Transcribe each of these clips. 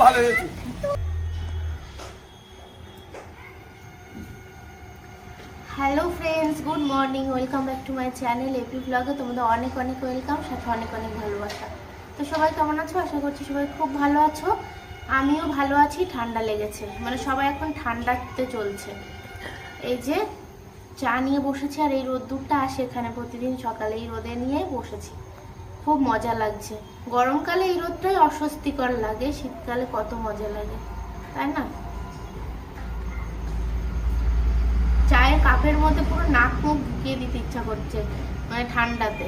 ভালো হয়েছে। Hello friends, good morning, welcome back to my channel AP ব্লগে। তোমাদের অনেক অনেক ওয়েলকাম, সাথে অনেক অনেক ভালোবাসা। তো সবাই কেমন আছো? আশা করছি সবাই খুব ভালো আছো। আমিও ভালো আছি। ঠান্ডা লেগেছে, মানে সবাই এখন ঠান্ডাতে চলছে। এই যে চা নিয়ে বসেছি, আর এই রোদ্দুরটা আসে এখানে প্রতিদিন সকালে, এই রোদে নিয়ে বসেছি। খুব মজা লাগছে। গরমকালে এই রোদটাই অস্বস্তিকর লাগে, শীতকালে কত মজা লাগে, তাই না? চায়ের কাপের মধ্যে পুরো নাক মুখ ঢুকিয়ে দিতে ইচ্ছা করছে, মানে ঠান্ডাতে।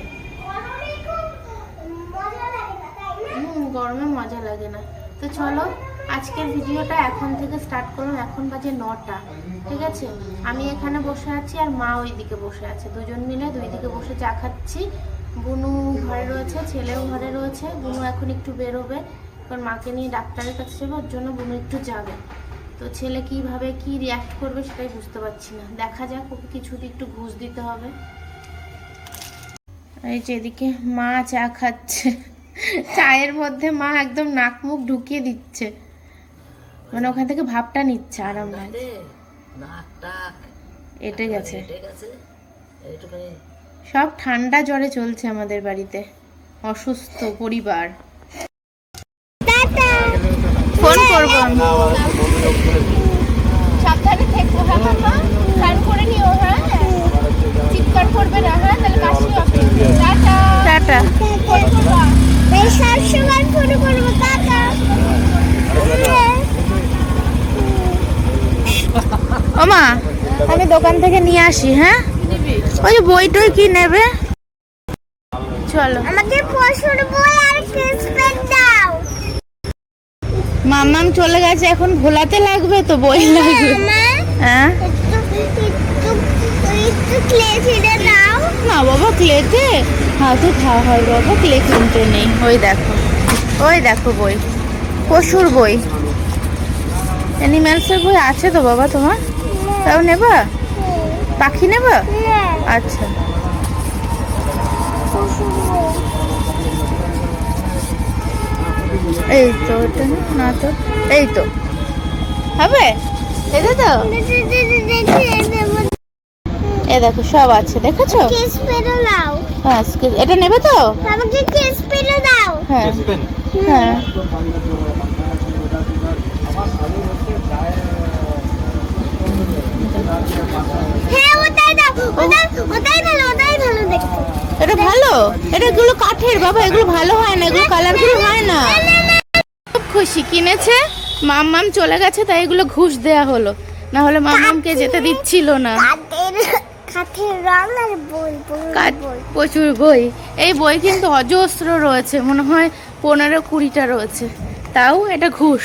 গরমে মজা লাগে না। তো চলো আজকের ভিডিওটা এখন থেকে স্টার্ট করলাম। এখন বাজে 9টা, ঠিক আছে? আমি এখানে বসে আছি আর মা ওইদিকে বসে আছে, দুজন মিলে দুই দিকে বসে চা খাচ্ছি। বুনু ঘরে রয়েছে, ছেলেও ঘরে রয়েছে। বুনু এখন একটু বেরোবে, কারণ মাকে নিয়ে ডাক্তারের কাছে যাবে, ওর জন্য বুনু একটু যাবে। তো ছেলে কিভাবে কি রিয়াক্ট করবে সেটাই বুঝতে পারছি না, দেখা যাক। ওকে কিছুতে একটু ঘুষ দিতে হবে। এই যে এদিকে মা চা খাচ্ছে, চায়ের মধ্যে মা একদম নাক মুখ ঢুকিয়ে দিচ্ছে, মানে ওখান থেকে ভাবটা নিচ্ছে আরাম লাগে। এটে গেছে সব। ঠান্ডা জ্বরে চলছে আমাদের বাড়িতে, অসুস্থ পরিবার। ফোন করবো আমি। সাবধানে থেকো, হ্যাঁ মামা, স্নান করে নিও, হ্যাঁ চিৎকার করবে না, হ্যাঁ তাহলে কাশি হবে। Tata tata. এই সব সময় ফোন করব, টাটা। ও মা, আমি দোকান থেকে নিয়ে আসি, হ্যাঁ? ওই যে বই টই কি নেবে? চলো। আমাকে পশুর বই আর ক্রিসপেট দাও। মাম্মাম চলে গেছে, এখন ভোলাতে লাগবে তো, বই লাগবে। হ্যাঁ না বাবা, ক্লেতে হাতে খাওয়া হয় বাবা, ক্লে কিনতে নেই। ওই দেখো, ওই দেখো বই, পশুর বই, অ্যানিম্যালসের বই আছে তো বাবা তোমার? তাও নেবা? পাখি নেবা? আচ্ছা। এই তো ওটা না তো, এই তো হবে, এটা তো। এ দেখো সব আছে, দেখেছো? হ্যাঁ, এটা নেবে তো? হ্যাঁ হ্যাঁ। এটা ভালো, এটা এগুলো কাঠের বাবা, এগুলো ভালো হয় না, এগুলো কালারফুল হয় না। খুব খুশি, কিনেছে। মাম্মাম চলে গেছে তাই এগুলো ঘুষ দেয়া হলো, না হলে মাম্মামকে যেতে দিচ্ছিল না। প্রচুর বই, এই বই কিন্তু অজস্র রয়েছে, মনে হয় 15-20টা রয়েছে, তাও এটা ঘুষ।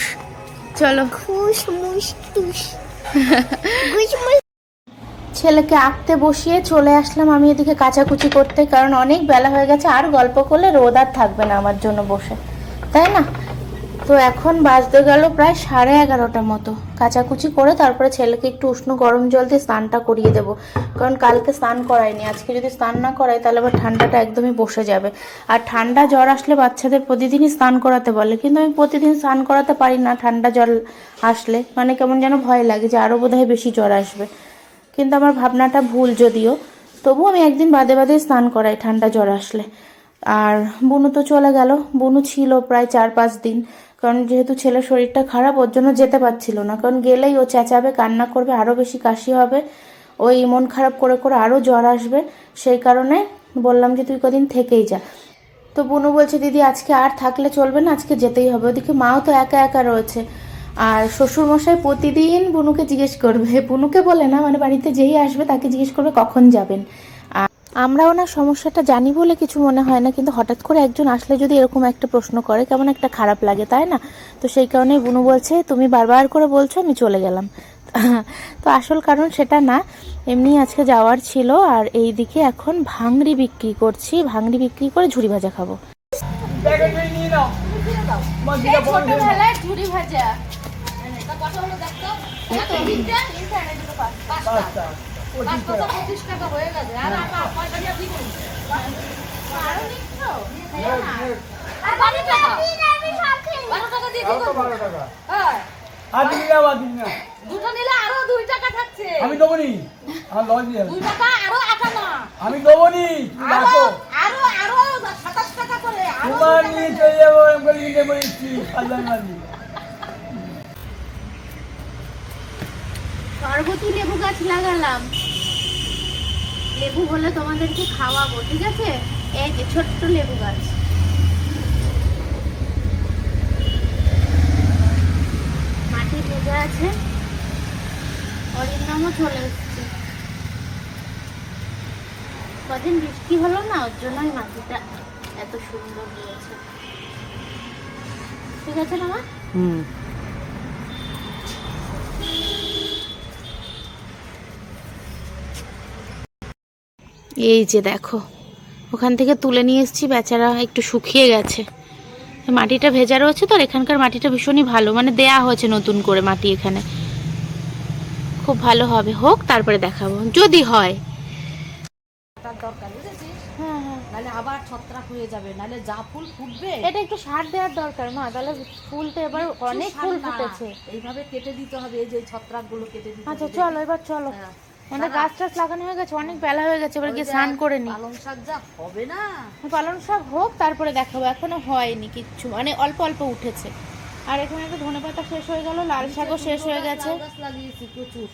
চলো ঘুষ মুষ টুস। ছেলেকে আঁকতে বসিয়ে চলে আসলাম আমি এদিকে কাচাকুচি করতে, কারণ অনেক বেলা হয়ে গেছে, আর গল্প করলে রোদ আর থাকবে না আমার জন্য বসে, তাই না? তো এখন বাজতে গেল প্রায় 11:30টার মতো। কাচাকুচি করে তারপরে ছেলেকে একটু উষ্ণ গরম জল দিয়ে স্নানটা করিয়ে দেবো, কারণ কালকে স্নান করাইনি। আজকে যদি স্নান না করাই তাহলে আবার ঠান্ডাটা একদমই বসে যাবে। আর ঠান্ডা জ্বর আসলে বাচ্চাদের প্রতিদিনই স্নান করাতে বলে, কিন্তু আমি প্রতিদিন স্নান করাতে পারি না। ঠান্ডা জ্বর আসলে মানে কেমন যেন ভয় লাগে যে আরও বোধহয় বেশি জ্বর আসবে, কিন্তু আমার ভাবনাটা ভুল যদিও, তবু আমি একদিন বাদে বাদে স্নান করাই ঠান্ডা জ্বর আসলে। আর বুনু তো চলে গেল, বুনু ছিল প্রায় 4-5 দিন, কারণ যেহেতু ছেলের শরীরটা খারাপ, ওর জন্য যেতে পারছিল না, কারণ গেলেই ও চেঁচাবে, কান্না করবে, আরও বেশি কাশি হবে, ওই মন খারাপ করে করে আরও জ্বর আসবে। সেই কারণে বললাম যে তুই কদিন থেকেই যা। তো বুনু বলছে দিদি আজকে আর থাকলে চলবে না, আজকে যেতেই হবে। ওদিকে মাও তো একা একা রয়েছে, আর শ্বশুরমশাই প্রতিদিন বুনুকে জিজ্ঞেস করবে, বুনুকে বলে না, মানে বাড়িতে যেই আসবে তাকে জিজ্ঞেস করবে কখন যাবেন। আমরা ওনার সমস্যাটা জানি বলে কিছু মনে হয় না, কিন্তু হঠাৎ করে একজন আসলে যদি এরকম একটা প্রশ্ন করে কেমন একটা খারাপ লাগে, তাই না? তো সেই কারণেই বুনু বলছে তুমি বারবার করে বলছো আমি চলে গেলাম। তো আসল কারণ সেটা না, এমনি আজকে যাওয়ার ছিল। আর এই দিকে এখন ভাংড়ি বিক্রি করছি, ভাংড়ি বিক্রি করে ঝুরি ভাজা খাবো। ছোটবেলায় ঝুরি ভাজা হয়ে গেছে। আর কি করব 12 টাকা হ্যাঁ আর দিন না দুটো নিলে আরো 2 টাকা থাকছে আমি দেবো নি আমার লস দিয়ে 2 টাকা আরো আটানা আমি দেবো নি আরো আরো আরো 27 টাকা করে আরো তোমার নিয়ে চলে যাবো বলি কিনে বলেছি আল্লাহ মানি সরবতি লেবু গাছ লাগালাম, লেবু হলে তোমাদেরকে খাওয়াবো, ঠিক আছে? এই যে ছোট্ট লেবু গাছ, মাটি ভেজা আছে, অরিন্দমও চলে এসছে। কদিন বৃষ্টি হলো না, ওর জন্যই মাটিটা এত সুন্দর হয়েছে। ঠিক আছে না মা? এই যে দেখো, ওখান থেকে তুলে নিয়ে এসেছি, বেচারা একটু শুকিয়ে গেছে। মাটিটা ভেজা রয়েছে তো, আর এখানকার মাটিটা ভীষণই ভালো, মানে দেয়া হয়েছে নতুন করে মাটি, এখানে খুব ভালো হবে। হোক তারপরে দেখাবো যদি হয়। তার দরকার বুঝেছিস, হ্যাঁ হ্যাঁ, নাহলে আবার ছত্রাক হয়ে যাবে, নাহলে যা ফুল ফুটবে। এটা একটু সার দেওয়ার দরকার মা, তাহলে ফুল তো এবার অনেক ফুল ফুটেছে। এইভাবে কেটে দিতে হবে, এই যে ছত্রাক গুলো কেটে দিতে আচ্ছা হবে। চলো এবার চলো, হ্যাঁ। মানে গাছ টাছ লাগানো হয়ে গেছে, অনেক বেলা হয়ে গেছে, এবার গিয়ে স্নান করে নি। পালং শাক যা হবে না, পালং শাক হোক তারপরে দেখাবো, এখনো হয়নি কিচ্ছু, মানে অল্প অল্প উঠেছে। আর এখানে একটা ধনেপাতা শেষ হয়ে গেল, লাল শাকও শেষ হয়ে গেছে। লাউ গাছ লাগিয়েছি প্রচুর।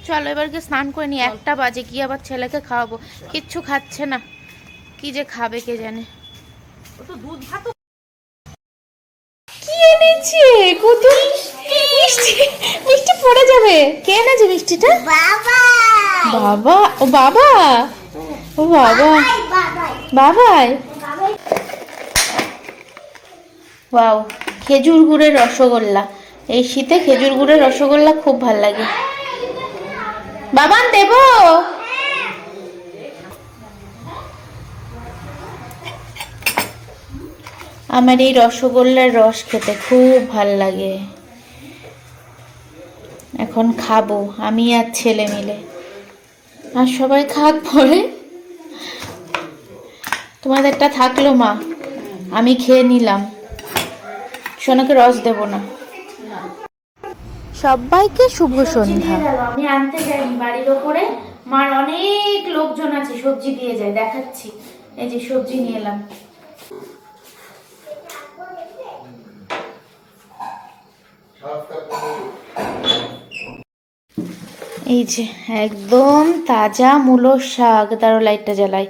চলো এবার গিয়ে স্নান করে নি, 1টা বাজে, কি আবার ছেলেকে খাওয়াবো, কিচ্ছু খাচ্ছে না, কি যে খাবে কে জানে। ও তো দুধ ভাত কি এনেছে কত মিষ্টি, মিষ্টি পড়ে যাবে। কে এনেছে মিষ্টিটা? বাবা। বাবা, ও বাবা, ও বাবা, বাবাই। ওয়াও, খেজুর গুড়ের রসগোল্লা, এই শীতে খেজুর গুড়ের রসগোল্লা খুব ভাল লাগে। বাবান দেবো? আমার এই রসগোল্লার রস খেতে খুব ভাল লাগে, এখন খাবো আমি আর ছেলে মিলে, আর সবাই খাক পরে। তোমাদেরটা থাকলো মা, আমি খেয়ে নিলাম, সোনাকে রস দেব না। সবাইকে শুভ সন্ধ্যা। আমি আনতে যাইনি, বাড়ির ওপরে মার অনেক লোকজন আছে, সবজি দিয়ে যায়, দেখাচ্ছি। এই যে সবজি নিয়ে এলাম, এই যে একদম তাজা মূলোর শাক, তারও লাইটটা জ্বালাই,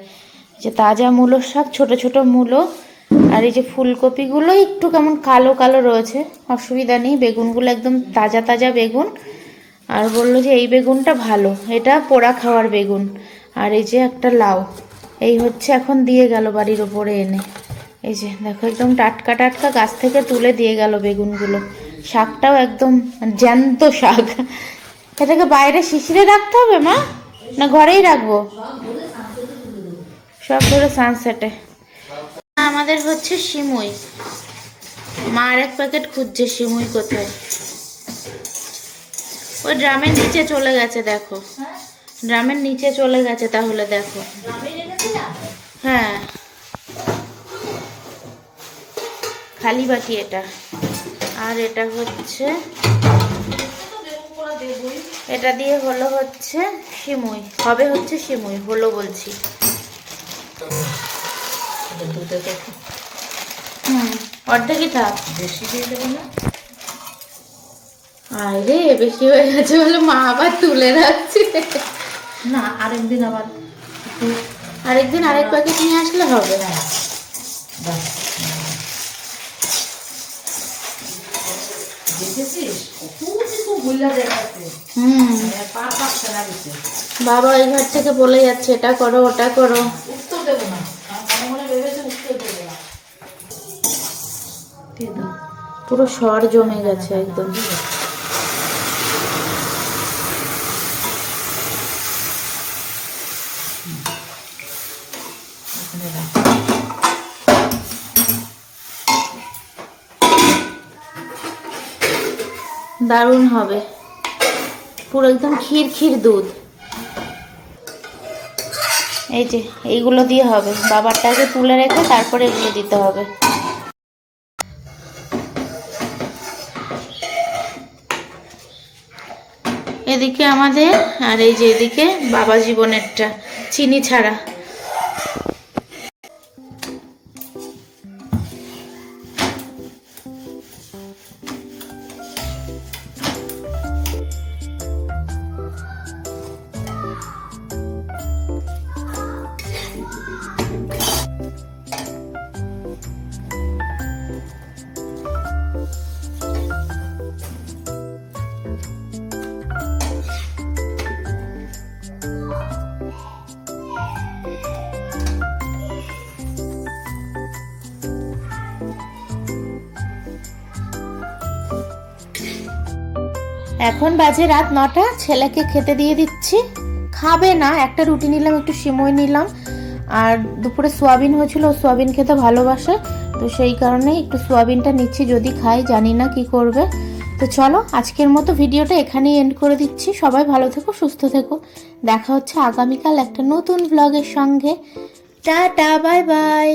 যে তাজা মূলোর শাক, ছোট ছোট মূলো। আর এই যে ফুলকপিগুলো একটু কেমন কালো কালো রয়েছে, অসুবিধা নেই, বেগুনগুলো একদম তাজা তাজা বেগুন। আর বললো যে এই বেগুনটা ভালো, এটা পোড়া খাওয়ার বেগুন। আর এই যে একটা লাউ, এই হচ্ছে এখন দিয়ে গেল বাড়ির ওপরে এনে। এই যে দেখো একদম টাটকা টাটকা গাছ থেকে তুলে দিয়ে গেল বেগুনগুলো। শাকটাও একদম জ্যান্ত শাক। এটাকে বাইরে শিশিরে রাখতে হবে মা, না ঘরেই রাখবো? সব ধরে সানসেটে। আমাদের হচ্ছে সিমুই, মা আর এক প্যাকেট খুঁজছে, সিমুই কোথায়? ওই ড্রামের নিচে চলে গেছে, দেখো ড্রামের নিচে চলে গেছে, তাহলে দেখো। হ্যাঁ, খালি বাটি এটা। আর এটা হচ্ছে, এটা দিয়ে হলো হচ্ছে সিমুই, হবে হচ্ছে সিমুই, হলো বলছি। অর্ধেকই থাক, বেশি দিয়ে দেবো না। আরে বেশি হয়ে গেছে বলে মা আবার তুলে রাখছে। না, আরেকদিন আবার আরেকদিন আরেক প্যাকেট নিয়ে আসলে হবে। দেখেছিস খুব গুল্লা দেখাচ্ছে। পা পা ফেলা দিচ্ছে। বাবা এই ঘর থেকে বলে যাচ্ছে এটা করো ওটা করো। উত্তর দেবো না, মনে মনে ভেবেছে উত্তর দেবো না। পুরো সর জমে গেছে একদম। দারুণ হবে, পুরো একদম ক্ষীর ক্ষীর দুধ। এই যে এইগুলো দিয়ে হবে, বাবারটাকে তুলে রেখে তারপরে এগুলো দিতে হবে। এদিকে আমাদের, আর এই যে এদিকে বাবা জীবনেরটা চিনি ছাড়া। এখন বাজে রাত 9টা, ছেলেকে খেতে দিয়ে দিচ্ছি। খাবে না, একটা রুটি নিলাম, একটু সিমই নিলাম, আর দুপুরে সোয়াবিন হয়েছিল, ও সোয়াবিন খেতে ভালোবাসে, তো সেই কারণে একটু সোয়াবিনটা নিচ্ছি, যদি খাই জানি না কি করবে। তো চলো আজকের মতো ভিডিওটা এখানেই এন্ড করে দিচ্ছি। সবাই ভালো থেকো, সুস্থ থেকো, দেখা হচ্ছে আগামীকাল একটা নতুন ব্লগের সঙ্গে। Tata, bye bye.